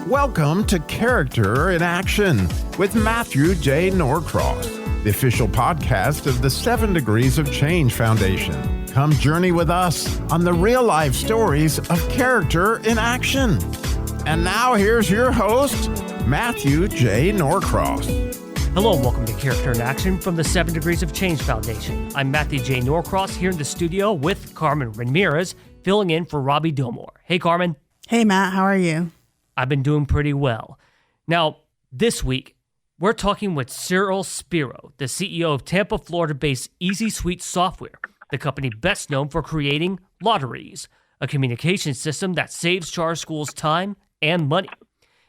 Welcome to Character in Action with Matthew J. Norcross, the official podcast of the 7 Degrees of Change Foundation. Come journey with us on the real-life stories of character in action. And now here's your host, Matthew J. Norcross. Hello and welcome to Character in Action from the 7 Degrees of Change Foundation. I'm Matthew J. Norcross here in the studio with Carmen Ramirez, filling in for Robbie Dilmore. Hey, Carmen. Hey, Matt. How are you? I've been doing pretty well. Now, this week, we're talking with Cyril Spiro, the CEO of Tampa, Florida-based EasySuite Software, the company best known for creating Lotteries, a communication system that saves charter schools time and money.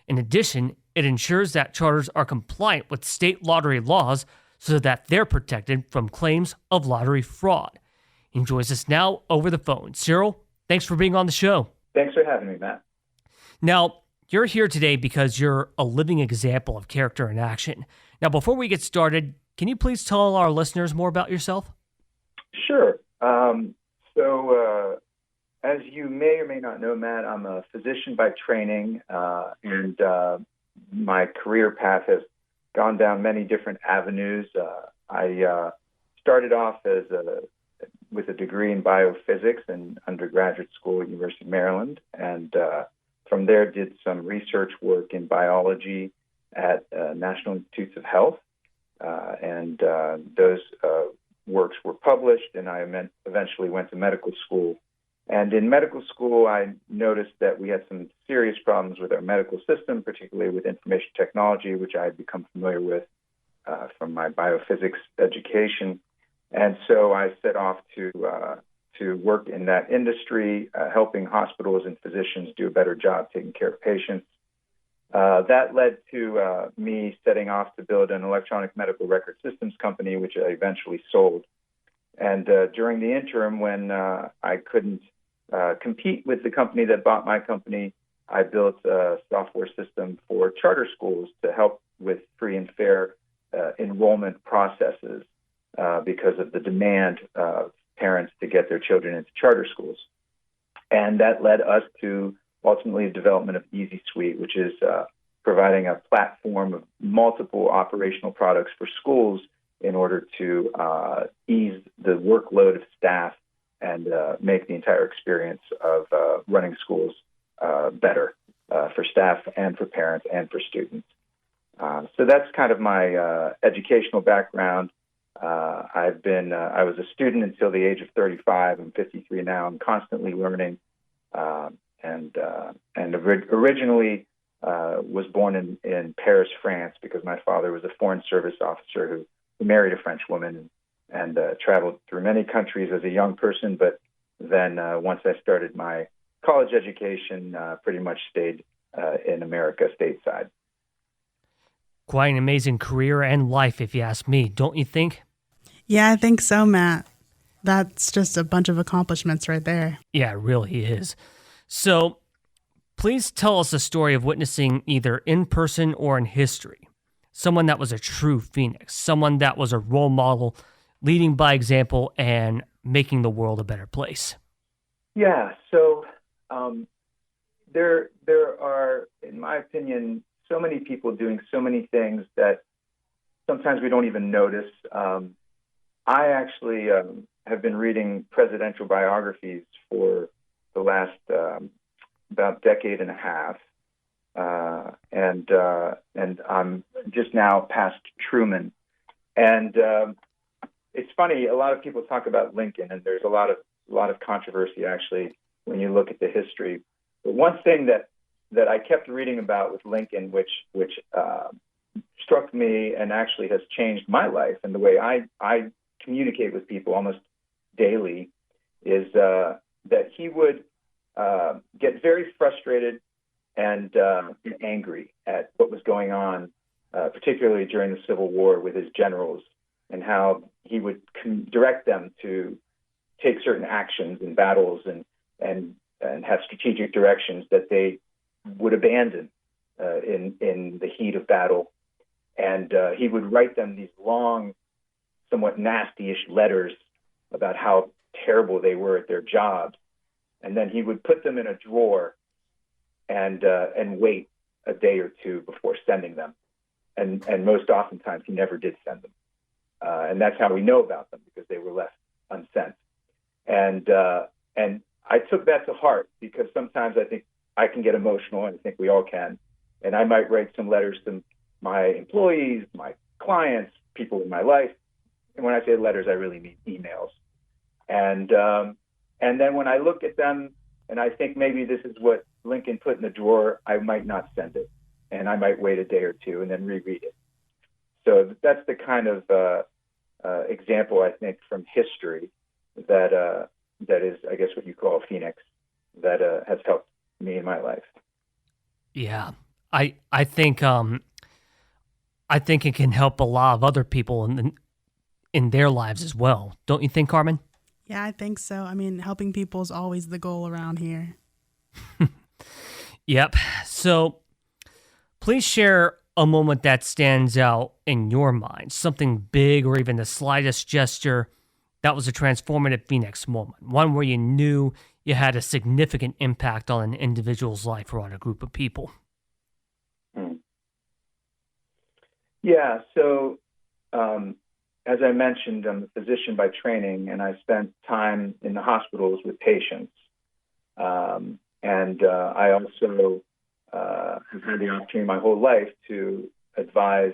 In addition, it ensures that charters are compliant with state lottery laws so that they're protected from claims of lottery fraud. He joins us now over the phone. Cyril, thanks for being on the show. Thanks for having me, Matt. Now, you're here today because you're a living example of character in action. Now, before we get started, can you please tell our listeners more about yourself? Sure. As you may or may not know, Matt, I'm a physician by training, and my career path has gone down many different avenues. I started off with a degree in biophysics in undergraduate school at University of Maryland, and from there did some research work in biology at National Institutes of Health, and those works were published, and I eventually went to medical school. And in medical school, I noticed that we had some serious problems with our medical system, particularly with information technology, which I had become familiar with from my biophysics education. And so I set off to work in that industry, helping hospitals and physicians do a better job taking care of patients. That led to me setting off to build an electronic medical record systems company, which I eventually sold. And during the interim, when I couldn't compete with the company that bought my company, I built a software system for charter schools to help with free and fair enrollment processes because of the demand of parents to get their children into charter schools. And that led us to ultimately the development of EasySuite, which is providing a platform of multiple operational products for schools in order to ease the workload of staff and make the entire experience of running schools better for staff and for parents and for students. So that's kind of my educational background. I was a student until the age of 35. I'm 53 now. I'm constantly learning, and originally was born in Paris, France, because my father was a foreign service officer who married a French woman and traveled through many countries as a young person. But then once I started my college education, pretty much stayed in America stateside. Quite an amazing career and life, if you ask me, don't you think? Yeah, I think so, Matt. That's just a bunch of accomplishments right there. Yeah, it really is. So please tell us a story of witnessing either in person or in history. Someone that was a true phoenix, someone that was a role model, leading by example and making the world a better place. Yeah, so there are, in my opinion, so many people doing so many things that sometimes we don't even notice. I actually have been reading presidential biographies for the last about decade and a half, and I'm just now past Truman. And it's funny, a lot of people talk about Lincoln, and there's a lot of controversy actually when you look at the history. But one thing that I kept reading about with Lincoln, which struck me and actually has changed my life and the way I communicate with people almost daily, is that he would get very frustrated and angry at what was going on, particularly during the Civil War with his generals, and how he would direct them to take certain actions in battles and have strategic directions that they would abandon in the heat of battle. And he would write them these long, somewhat nasty-ish letters about how terrible they were at their jobs. And then he would put them in a drawer and wait a day or two before sending them. And most oftentimes he never did send them. And that's how we know about them, because they were left unsent. And I took that to heart, because sometimes I think I can get emotional, and I think we all can. And I might write some letters to my employees, my clients, people in my life. And when I say letters, I really mean emails. And then when I look at them and I think maybe this is what Lincoln put in the drawer, I might not send it. And I might wait a day or two and then reread it. So that's the kind of example, I think, from history that is, I guess, what you call a phoenix, that has helped me in my life. Yeah, I think it can help a lot of other people in their lives as well. Don't you think, Carmen? Yeah, I think so. I mean, helping people is always the goal around here. Yep. So please share a moment that stands out in your mind, something big or even the slightest gesture that was a transformative Phoenix moment, one where you knew you had a significant impact on an individual's life or on a group of people. Yeah, so as I mentioned, I'm a physician by training, and I spent time in the hospitals with patients. And I also have had the opportunity my whole life to advise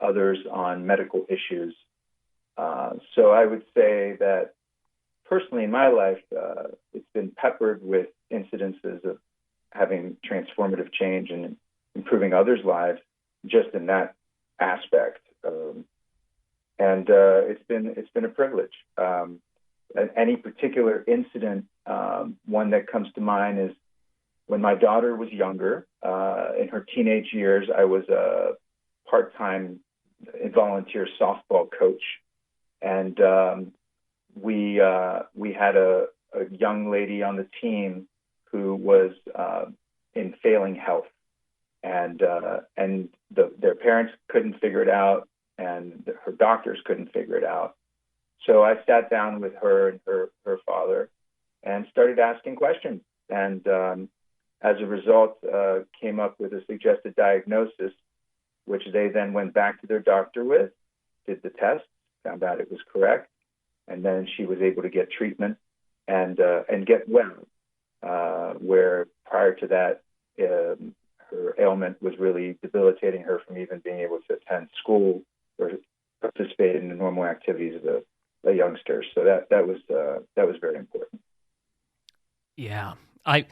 others on medical issues. So I would say that personally in my life, it's been peppered with incidences of having transformative change and improving others' lives just in that aspect. And it's been a privilege. Any particular incident, one that comes to mind is when my daughter was younger, in her teenage years, I was a part-time volunteer softball coach. And we had a young lady on the team who was in failing health, and their parents couldn't figure it out, and her doctors couldn't figure it out. So I sat down with her and her father and started asking questions, and as a result, came up with a suggested diagnosis, which they then went back to their doctor with, did the test, found out it was correct, and then she was able to get treatment and get well. Where prior to that, her ailment was really debilitating her from even being able to attend school or participate in the normal activities of a youngster. So that was very important. Yeah, I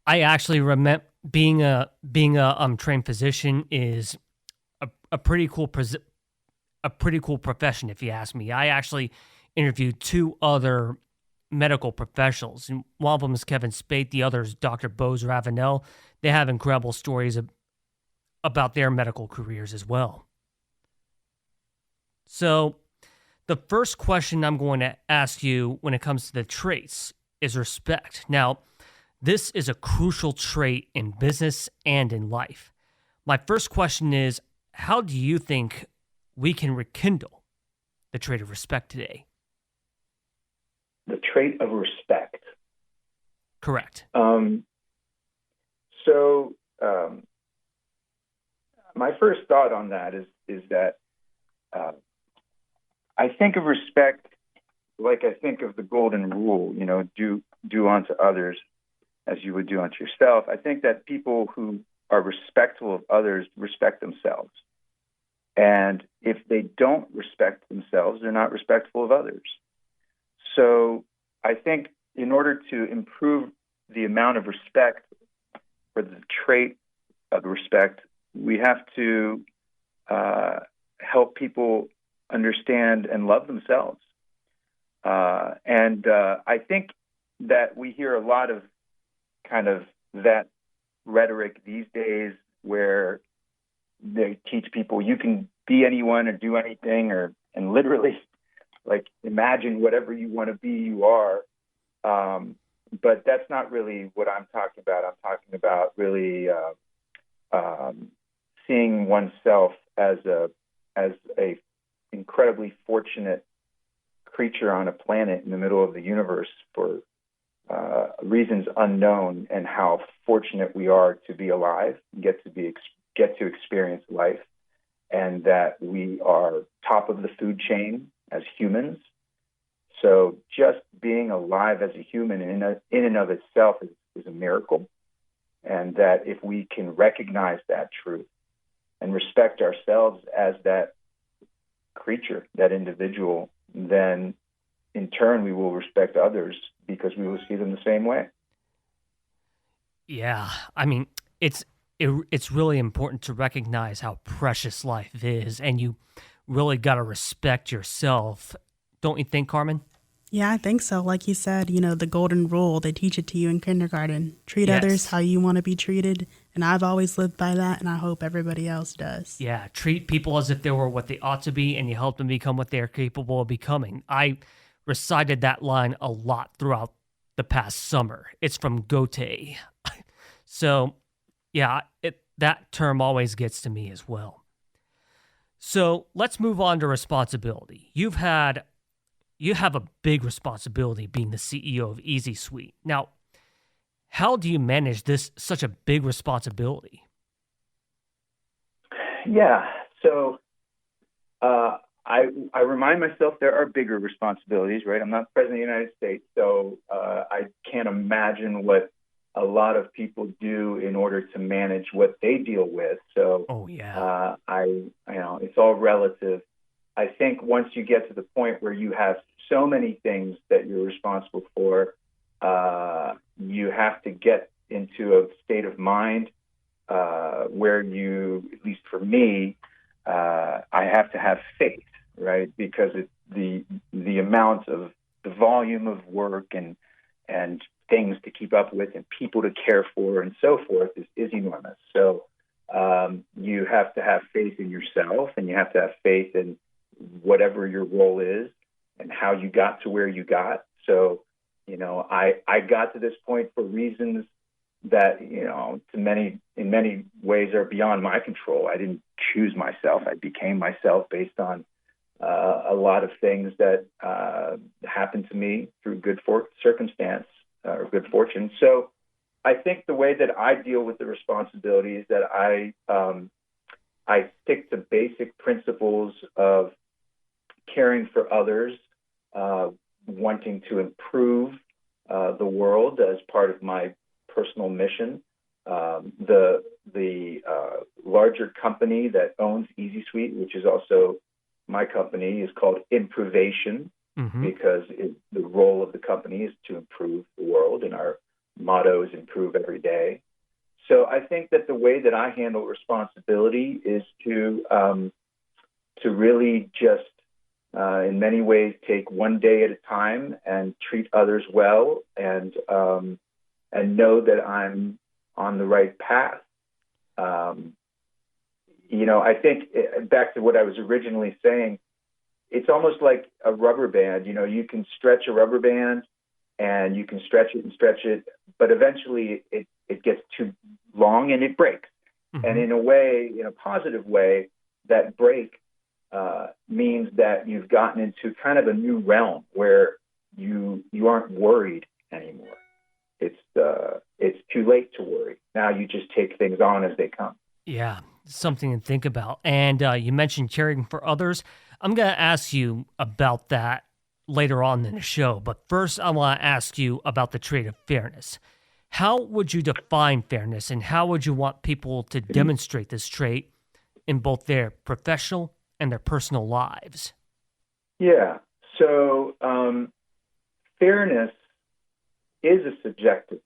actually remember being a trained physician is a pretty cool profession, if you ask me. I actually interviewed two other medical professionals, and one of them is Kevin Spate, the other is Dr. Bose Ravenel. They have incredible stories about their medical careers as well. So the first question I'm going to ask you when it comes to the traits is respect. Now, this is a crucial trait in business and in life. My first question is, how do you think we can rekindle the trait of respect today? The trait of respect. Correct. My first thought on that is that I think of respect like I think of the golden rule, do unto others as you would do unto yourself. I think that people who are respectful of others respect themselves. And if they don't respect themselves, they're not respectful of others. So I think in order to improve the amount of respect for the trait of respect, we have to help people understand and love themselves. And I think that we hear a lot of kind of that rhetoric these days where they teach people you can be anyone or do anything and literally like imagine whatever you want to be, you are. But that's not really what I'm talking about. I'm talking about really seeing oneself as a incredibly fortunate creature on a planet in the middle of the universe for reasons unknown, and how fortunate we are to be alive, get to experience life, and that we are top of the food chain as humans. So just being alive as a human in and of itself is a miracle. And that if we can recognize that truth and respect ourselves as that creature, that individual, then in turn we will respect others because we will see them the same way. Yeah, I mean, it's really important to recognize how precious life is, and you really got to respect yourself. Don't you think, Carmen? Yeah, I think so. Like you said, the golden rule, they teach it to you in kindergarten. Treat Yes. others how you want to be treated. And I've always lived by that, and I hope everybody else does. Yeah, treat people as if they were what they ought to be, and you help them become what they're capable of becoming. I recited that line a lot throughout the past summer. It's from Goethe. So, yeah, that term always gets to me as well. So let's move on to responsibility. You have a big responsibility being the CEO of EasySuite. Now, how do you manage such a big responsibility? Yeah, so I remind myself there are bigger responsibilities, right? I'm not president of the United States, so I can't imagine what a lot of people do in order to manage what they deal with. So, it's all relative. I think once you get to the point where you have so many things that you're responsible for, you have to get into a state of mind where you, at least for me, I have to have faith, right? Because the amount of the volume of work and things to keep up with and people to care for and so forth is enormous. So you have to have faith in yourself, and you have to have faith in whatever your role is and how you got to where you got. So, I got to this point for reasons that, in many ways are beyond my control. I didn't choose myself. I became myself based on a lot of things that happened to me through good circumstance or good fortune. So I think the way that I deal with the responsibility is that I stick to basic principles of caring for others, wanting to improve the world as part of my personal mission. The larger company that owns EasySuite, which is also my company, is called Improvation, because the role of the company is to improve the world, and our motto is improve every day. So I think that the way that I handle responsibility is to really just, in many ways, take one day at a time and treat others well, and know that I'm on the right path. I think back to what I was originally saying, it's almost like a rubber band. You can stretch a rubber band and you can stretch it, but eventually it gets too long and it breaks. Mm-hmm. And in a way, in a positive way, that break means that you've gotten into kind of a new realm where you aren't worried anymore. It's too late to worry. Now you just take things on as they come. Yeah, something to think about. And you mentioned caring for others. I'm going to ask you about that later on in the show. But first, I want to ask you about the trait of fairness. How would you define fairness, and how would you want people to demonstrate this trait in both their professional and their personal lives? Yeah. So fairness is a subjective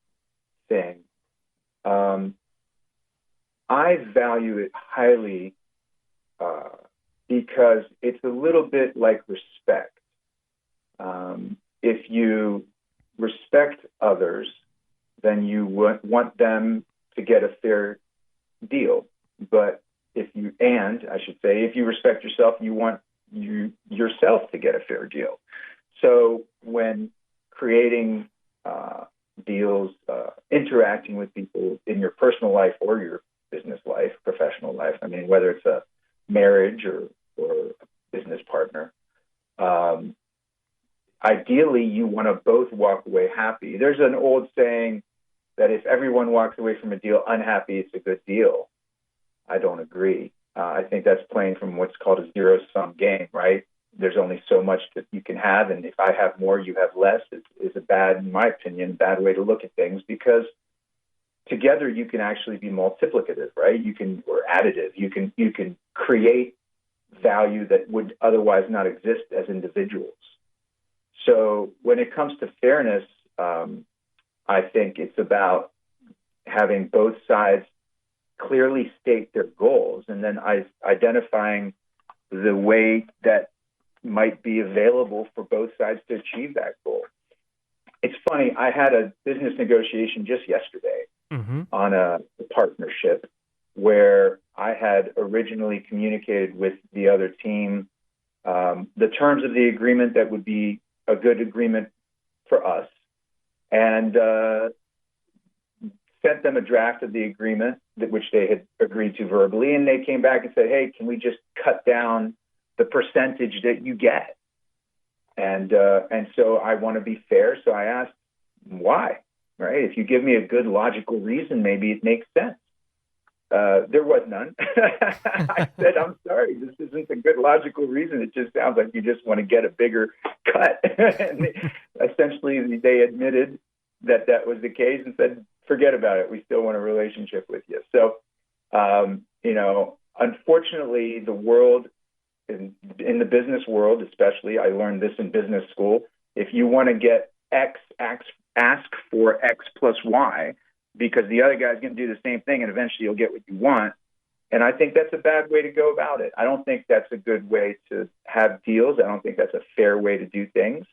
thing. I value it highly because it's a little bit like respect. If you respect others, then you want them to get a fair deal. But if you respect yourself, you want yourself to get a fair deal. So when creating deals, interacting with people in your personal life or your business life, professional life, whether it's a marriage or a business partner, ideally you want to both walk away happy. There's an old saying that if everyone walks away from a deal unhappy, it's a good deal. I don't agree. I think that's playing from what's called a zero-sum game, right? There's only so much that you can have, and if I have more, you have less, is a bad, in my opinion, bad way to look at things, because together you can actually be multiplicative, right? Or additive. You can create value that would otherwise not exist as individuals. So when it comes to fairness, I think it's about having both sides clearly state their goals and then identifying the way that might be available for both sides to achieve that goal. It's funny, I had a business negotiation just yesterday on a partnership where I had originally communicated with the other team the terms of the agreement that would be a good agreement for us, and sent them a draft of the agreement, which they had agreed to verbally, and they came back and said, hey, can we just cut down the percentage that you get? And so I want to be fair, so I asked why, right? If you give me a good logical reason, maybe it makes sense. There was none. I said, I'm sorry, this isn't a good logical reason. It just sounds like you just want to get a bigger cut. And essentially, they admitted that was the case and said, forget about it. We still want a relationship with you. So, unfortunately, the world, in the business world especially, I learned this in business school, if you want to get X, ask for X plus Y, because the other guy's going to do the same thing and eventually you'll get what you want. And I think that's a bad way to go about it. I don't think that's a good way to have deals. I don't think that's a fair way to do things.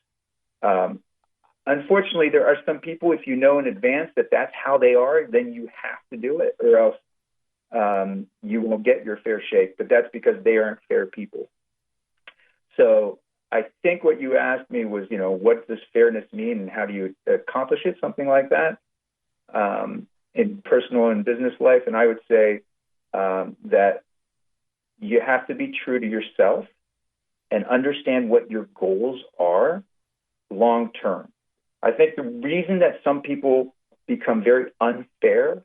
Unfortunately, there are some people, if you know in advance that that's how they are, then you have to do it, or else you won't get your fair shake. But that's because they aren't fair people. So I think what you asked me was, what does fairness mean and how do you accomplish it, something like that, in personal and business life. And I would say that you have to be true to yourself and understand what your goals are long term. I think the reason that some people become very unfair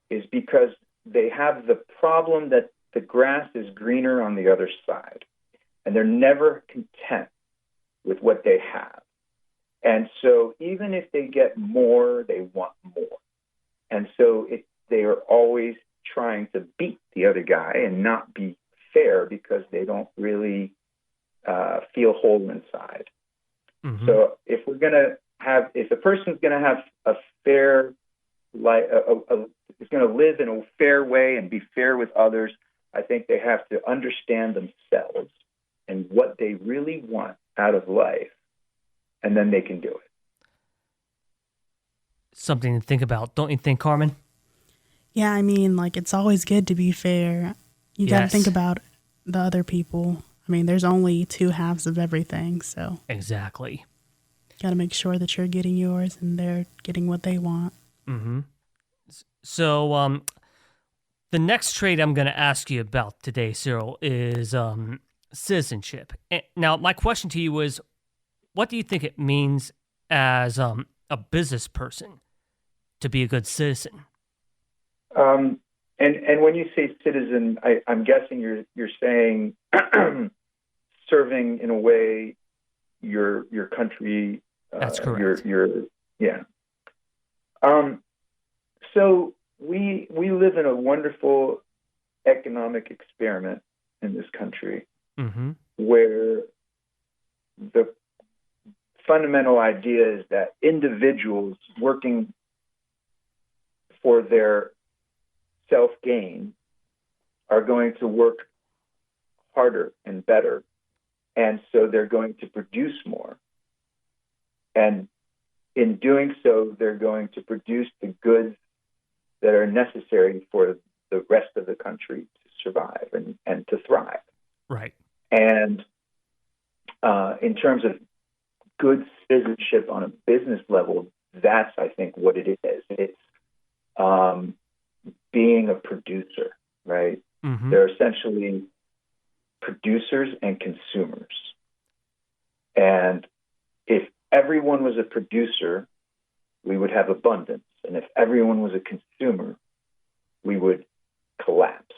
is because they have the problem that the grass is greener on the other side, and they're never content with what they have. And so even if they get more, they want more. And so they are always trying to beat the other guy and not be fair because they don't really feel whole inside. Mm-hmm. So if a person's going to have a fair life, is going to live in a fair way and be fair with others, I think they have to understand themselves and what they really want out of life, and then they can do it. Something to think about, don't you think, Carmen? Yeah, I mean, it's always good to be fair. You got to think about the other people. I mean, there's only two halves of everything, so. Exactly. Got to make sure that you're getting yours and they're getting what they want. Mm-hmm. So, the next trait I'm going to ask you about today, Cyril, is citizenship. Now, my question to you is, what do you think it means as a business person to be a good citizen? And when you say citizen, I'm guessing you're saying serving in a way your country. That's correct. So we live in a wonderful economic experiment in this country, mm-hmm. where the fundamental idea is that individuals working for their self-gain are going to work harder and better, and so they're going to produce more. And in doing so, they're going to produce the goods that are necessary for the rest of the country to survive and to thrive. Right. And in terms of good citizenship on a business level, that's, I think, what it is. It's being a producer, right? Mm-hmm. They're essentially producers and consumers. And if everyone was a producer, we would have abundance. And And if everyone was a consumer, we would collapse.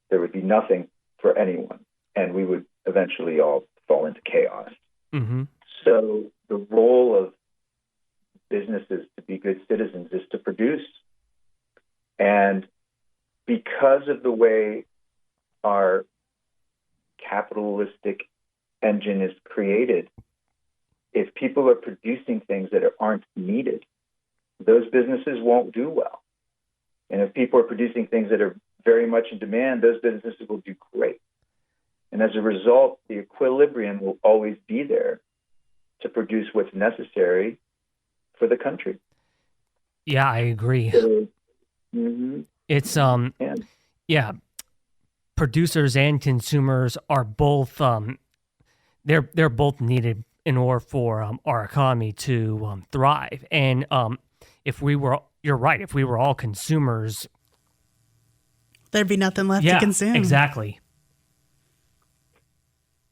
There would be nothing for anyone, and we would eventually all fall into chaos. Mm-hmm. So the role of businesses to be good citizens is to produce. And because of the way our capitalistic engine is created, if people are producing things that aren't needed, those businesses won't do well. And if people are producing things that are very much in demand, those businesses will do great. And as a result, the equilibrium will always be there to produce what's necessary for the country. Yeah, I agree. Mm-hmm. It's producers and consumers are both they're both needed in order for our economy to thrive. And you're right, if we were all consumers, there'd be nothing left to consume. Exactly.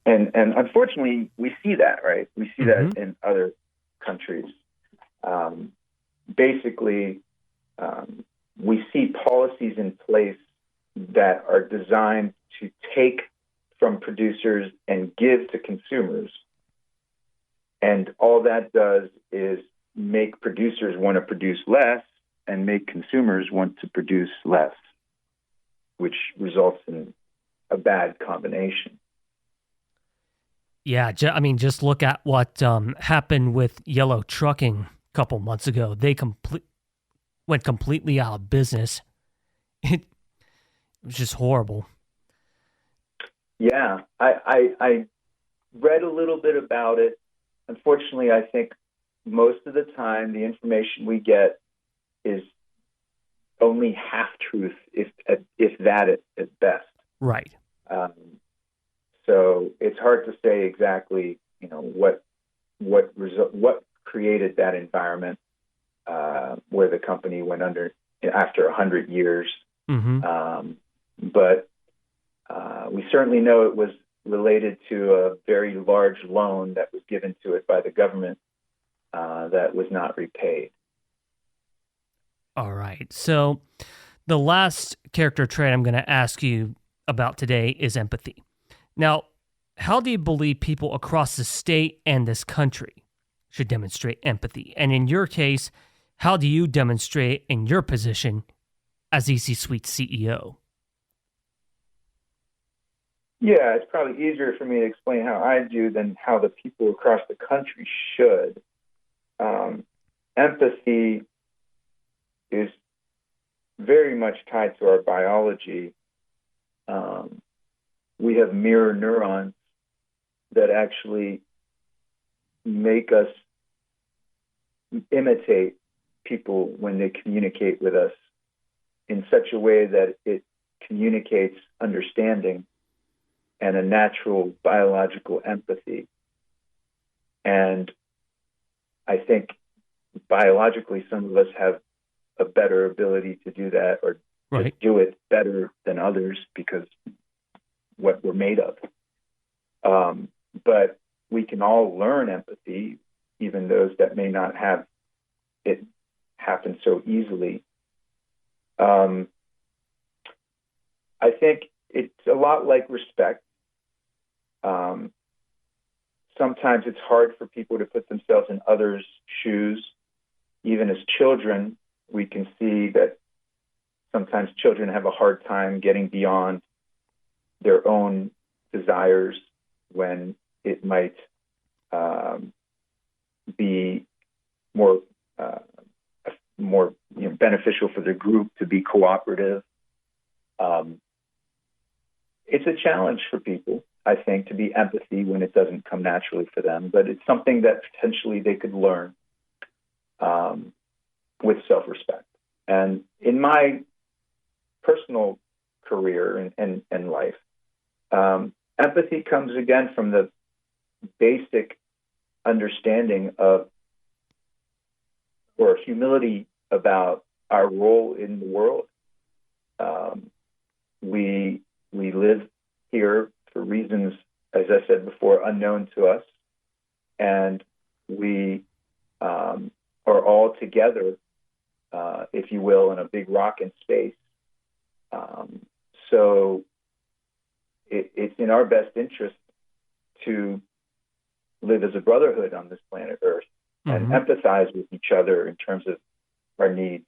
And unfortunately, we see that, right? We see that in other countries. Basically, we see policies in place that are designed to take from producers and give to consumers. And all that does is make producers want to produce less and make consumers want to produce less, which results in a bad combination. Yeah, just look at what happened with yellow trucking a couple months ago. They went completely out of business. It was just horrible. Yeah, I read a little bit about it. Unfortunately, I think most of the time the information we get is only half truth, if that at best. Right. So it's hard to say exactly, what created that environment where the company went under after 100 years. Mm-hmm. But we certainly know it was related to a very large loan that was given to it by the government that was not repaid. All right. So the last character trait I'm going to ask you about today is empathy. Now, how do you believe people across the state and this country should demonstrate empathy? And in your case, how do you demonstrate in your position as EasySuite CEO? Yeah, it's probably easier for me to explain how I do than how the people across the country should. Empathy is very much tied to our biology. We have mirror neurons that actually make us imitate people when they communicate with us in such a way that it communicates understanding and a natural biological empathy. And I think biologically, some of us have a better ability to do that, or Right. to do it better than others because what we're made of. But we can all learn empathy, even those that may not have it happen so easily. I think it's a lot like respect. Sometimes it's hard for people to put themselves in others' shoes. Even as children, we can see that sometimes children have a hard time getting beyond their own desires when it might be more beneficial for the group to be cooperative. It's a challenge for people, I think, to be empathy when it doesn't come naturally for them, but it's something that potentially they could learn with self-respect. And in my personal career and life, empathy comes again from the basic understanding of, or humility about our role in the world. We live here for reasons, as I said before, unknown to us, and we are all together if you will, in a big rock in space. So it's in our best interest to live as a brotherhood on this planet Earth and empathize with each other in terms of our needs.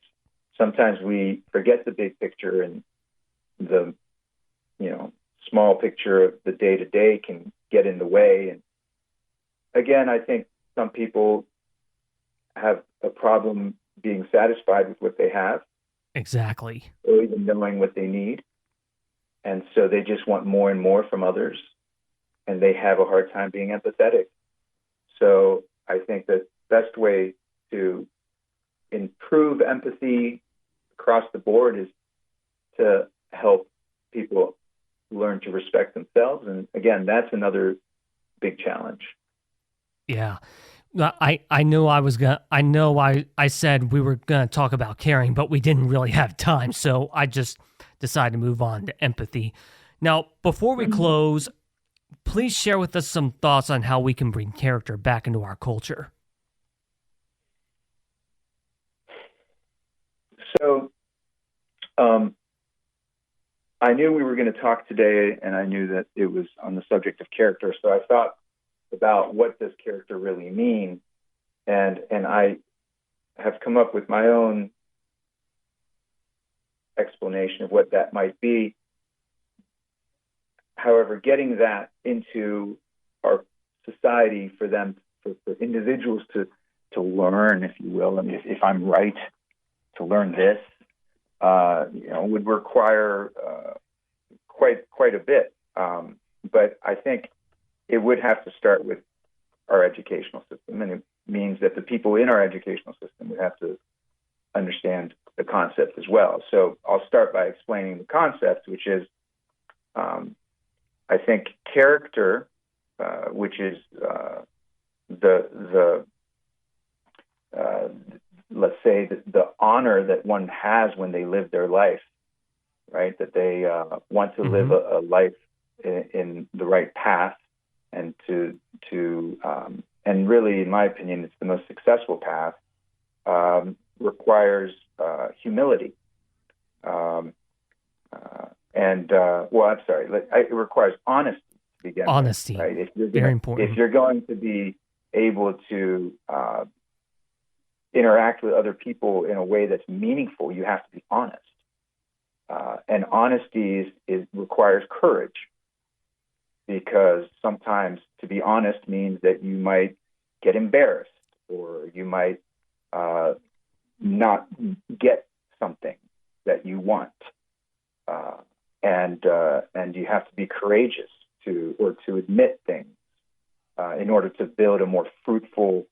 Sometimes we forget the big picture, and the small picture of the day-to-day can get in the way. And again, I think some people have a problem being satisfied with what they have. Exactly. Or even knowing what they need. And so they just want more and more from others, and they have a hard time being empathetic. So I think the best way to improve empathy across the board is to help people learn to respect themselves. And again, that's another big challenge. Yeah. I know I said we were going to talk about caring, but we didn't really have time. So I just decided to move on to empathy. Now, before we close, please share with us some thoughts on how we can bring character back into our culture. So, I knew we were going to talk today, and I knew that it was on the subject of character. So I thought about what does character really mean, and I have come up with my own explanation of what that might be. However, getting that into our society for individuals to learn, if you will, and if I'm right, to learn this, would require quite a bit. But I think it would have to start with our educational system, and it means that the people in our educational system would have to understand the concept as well. So I'll start by explaining the concept, which is, I think character, which is let's say the honor that one has when they live their life, right? That they want to live a life in the right path, and and really, in my opinion, it's the most successful path. Requires humility, it requires honesty to begin with. Honesty, right? Very important. If you're going to be able to interact with other people in a way that's meaningful, you have to be honest. And honesty requires courage, because sometimes to be honest means that you might get embarrassed, or you might not get something that you want, and you have to be courageous to admit things in order to build a more fruitful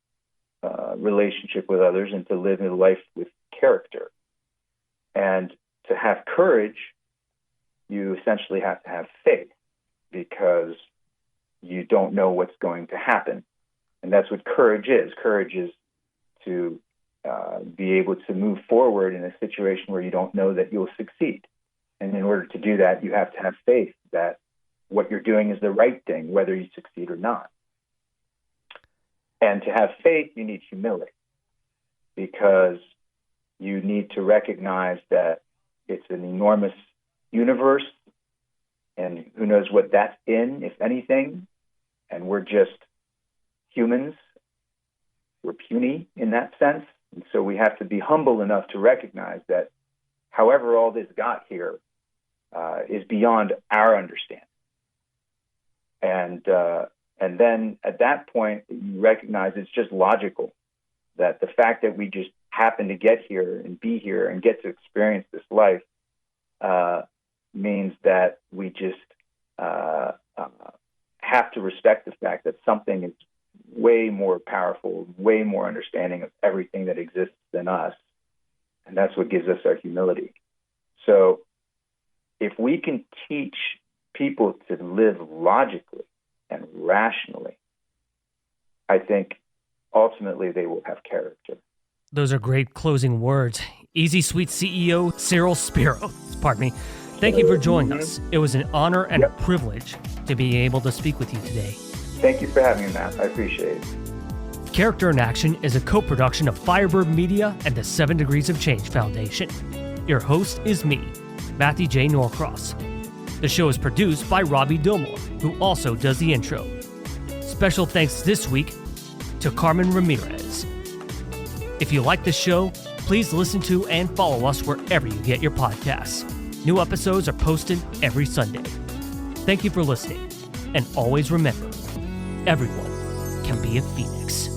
relationship with others and to live a life with character. And to have courage, you essentially have to have faith, because you don't know what's going to happen. And that's what courage is. Courage is to be able to move forward in a situation where you don't know that you'll succeed. And in order to do that, you have to have faith that what you're doing is the right thing, whether you succeed or not. And to have faith, you need humility, because you need to recognize that it's an enormous universe, and who knows what that's in, if anything, and we're just humans. We're puny in that sense. And so we have to be humble enough to recognize that however all this got here is beyond our understanding. And then at that point, you recognize it's just logical that the fact that we just happen to get here and be here and get to experience this life means that we just have to respect the fact that something is way more powerful, way more understanding of everything that exists than us. And that's what gives us our humility. So if we can teach people to live logically and rationally, I think ultimately they will have character. Those are great closing words. EasySuite CEO Cyril Spiro, pardon me. Thank you for joining us. It was an honor and a privilege to be able to speak with you today. Thank you for having me, Matt. I appreciate it. Character in Action is a co-production of Firebird Media and the 7 Degrees of Change Foundation. Your host is me, Matthew J. Norcross. The show is produced by Robbie Dilmore, who also does the intro. Special thanks this week to Carmen Ramirez. If you like the show, please listen to and follow us wherever you get your podcasts. New episodes are posted every Sunday. Thank you for listening, and always remember, everyone can be a phoenix.